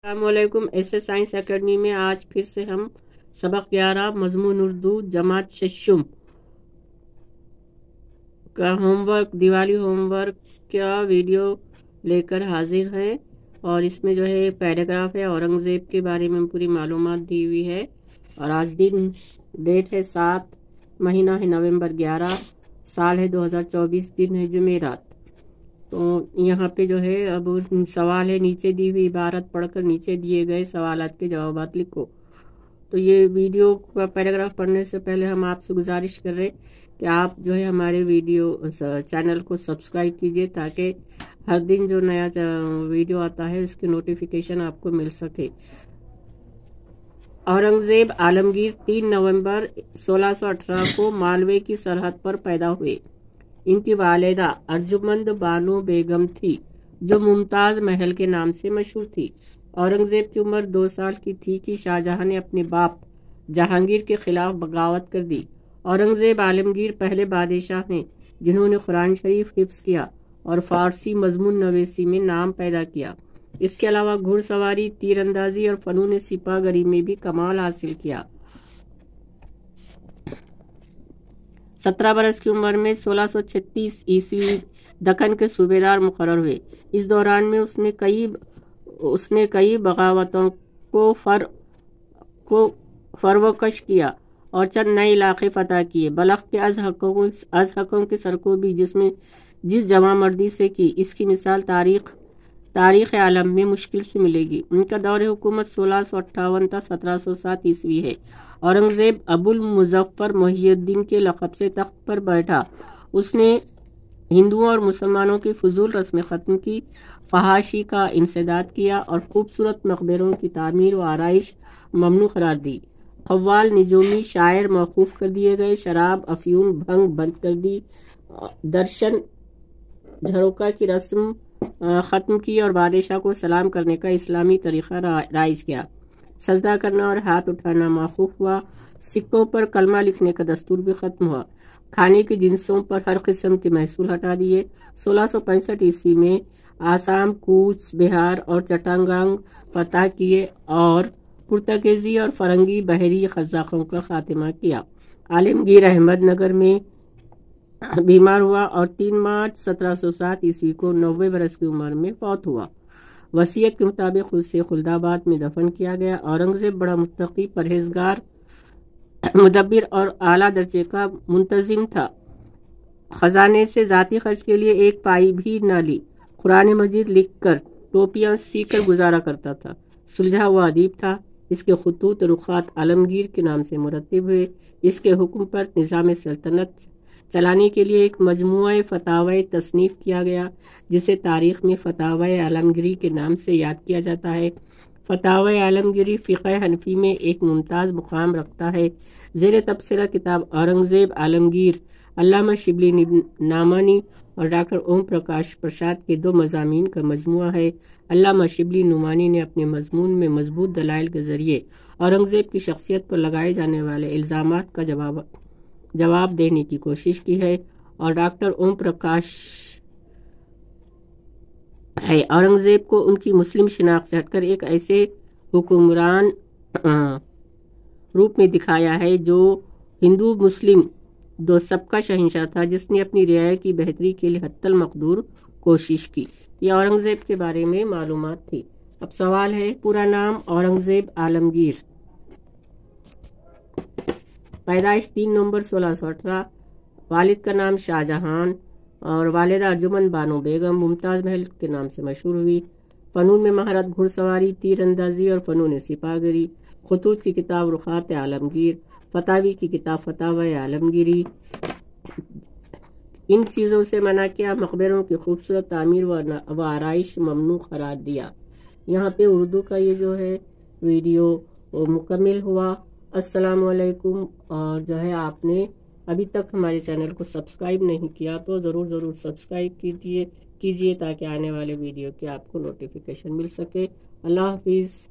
السلام علیکم S science academy میں آج پھر سے ہم سبق 11 مضمون اردو جماعت ششم کا دیوالی ہوم ورک کا ویڈیو لے کر حاضر ہیں، اور اس میں جو ہے پیراگراف ہے اورنگزیب کے بارے میں پوری معلومات دی ہوئی ہے، اور آج ڈیٹ ہے 7 مہینہ ہے نومبر 11 سال ہے 2024 دن ہے جمعرات۔ تو یہاں پہ جو ہے اب سوال ہے، نیچے دی ہوئی عبارت پڑھ کر نیچے دیے گئے سوالات کے جوابات لکھو۔ تو یہ ویڈیو کا پیراگراف پڑھنے سے پہلے ہم آپ سے گزارش کر رہے کہ آپ جو ہے ہمارے چینل کو سبسکرائب کیجئے، تاکہ ہر دن جو نیا ویڈیو آتا ہے اس کی نوٹیفیکیشن آپ کو مل سکے۔ اورنگزیب عالمگیر 3 نومبر 1618 کو مالوے کی سرحد پر پیدا ہوئے۔ ان کی والدہ ارجمند بانو بیگم تھی، جو ممتاز محل کے نام سے مشہور تھی۔ اورنگزیب کی عمر 2 سال کی تھی کہ شاہجہاں نے اپنے باپ جہانگیر کے خلاف بغاوت کر دی۔ اورنگزیب عالمگیر پہلے بادشاہ ہیں جنہوں نے قرآن شریف حفظ کیا اور فارسی مضمون نویسی میں نام پیدا کیا۔ اس کے علاوہ گھڑ سواری، تیر اندازی اور فنون سپاہ گری میں بھی کمال حاصل کیا۔ 17 برس کی عمر میں 1636 عیسوی دکن کے صوبیدار مقرر ہوئے۔ اس دوران میں اس نے کئی بغاوتوں کو فروکش کیا اور چند نئے علاقے فتح کیے۔ بلخ کے ازحکوں کی سرکوبی جس جمع مردی سے کی، اس کی مثال تاریخ عالم میں مشکل سے ملے گی۔ ان کا دور حکومت 1658 تا 1707 عیسوی ہے۔ اورنگزیب ابو المظفر محی الدین کے لقب سے تخت پر بیٹھا۔ اس نے ہندوؤں اور مسلمانوں کی فضول رسم ختم کی، فحاشی کا انسداد کیا اور خوبصورت مقبروں کی تعمیر و آرائش ممنوع قرار دی۔ قوال، نجومی، شاعر موقوف کر دیے گئے، شراب، افیون، بھنگ بند کر دی، درشن جھروکا کی رسم ختم کی اور بادشاہ کو سلام کرنے کا اسلامی طریقہ رائج کیا۔ سجدہ کرنا اور ہاتھ اٹھانا موقوف ہوا۔ سکوں پر کلمہ لکھنے کا دستور بھی ختم ہوا۔ کھانے کی جنسوں پر ہر قسم کے محصول ہٹا دیے۔ 1665 عیسوی میں آسام، کوچ بہار اور چٹانگانگ فتح کیے اور پرتگیزی اور فرنگی بحری قزاقوں کا خاتمہ کیا۔ عالمگیر احمد نگر میں بیمار ہوا اور 3 مارچ 1707 عیسوی کو 90 برس کی عمر میں فوت ہوا۔ وصیت کے مطابق اسے خلد آباد میں دفن کیا گیا۔ اورنگزیب بڑا متقی، پرہیزگار، مدبر اور اعلیٰ درجے کا منتظم تھا۔ خزانے سے ذاتی خرچ کے لیے 1 پائی بھی نہ لی۔ قرآن مجید لکھ کر، ٹوپیاں سی کر گزارا کرتا تھا۔ سلجھا ہوا ادیب تھا۔ اس کے خطوط رخات عالمگیر کے نام سے مرتب ہوئے۔ اس کے حکم پر نظام سلطنت چلانے کے لیے ایک مجموعہ فتاوی تصنیف کیا گیا، جسے تاریخ میں فتاوی عالمگیری کے نام سے یاد کیا جاتا ہے۔ فتاوی عالمگیری فقہ حنفی میں ایک ممتاز مقام رکھتا ہے۔ زیر تبصرہ کتاب اورنگزیب عالمگیر علامہ شبلی نعمانی اور ڈاکٹر اوم پرکاش پرساد کے 2 مضامین کا مجموعہ ہے۔ علامہ شبلی نعمانی نے اپنے مضمون میں مضبوط دلائل کے ذریعے اورنگزیب کی شخصیت پر لگائے جانے والے الزامات کا جواب دینے کی کوشش کی ہے، اور ڈاکٹر اوم پرکاش ہے اورنگزیب کو ان کی مسلم شناخت سے ہٹ کر ایک ایسے حکمران روپ میں دکھایا ہے جو ہندو مسلم سب کا شہنشاہ تھا، جس نے اپنی رعایا کی بہتری کے لیے حتی المقدور کوشش کی۔ یہ اورنگزیب کے بارے میں معلومات تھی۔ اب سوال ہے، پورا نام اورنگزیب عالمگیر، پیدائش 3 نومبر 1618، والد کا نام شاہجہاں اور والدہ ارجمند بانو بیگم، ممتاز محل کے نام سے مشہور ہوئی۔ فنون میں مہارت، گھڑ سواری، تیر اندازی اور فنون سپاہ گری۔ خطوط کی کتاب رخات عالمگیر، فتاوی کی کتاب فتاوی عالمگیری۔ ان چیزوں سے منع کیا، مقبروں کی خوبصورت تعمیر و آرائش ممنوع قرار دیا۔ یہاں پہ اردو کا یہ جو ہے ویڈیو مکمل ہوا۔ السلام علیکم، اور جو ہے آپ نے ابھی تک ہمارے چینل کو سبسکرائب نہیں کیا تو ضرور سبسکرائب کیجئے تاکہ آنے والے ویڈیو کی آپ کو نوٹیفیکیشن مل سکے۔ اللہ حافظ۔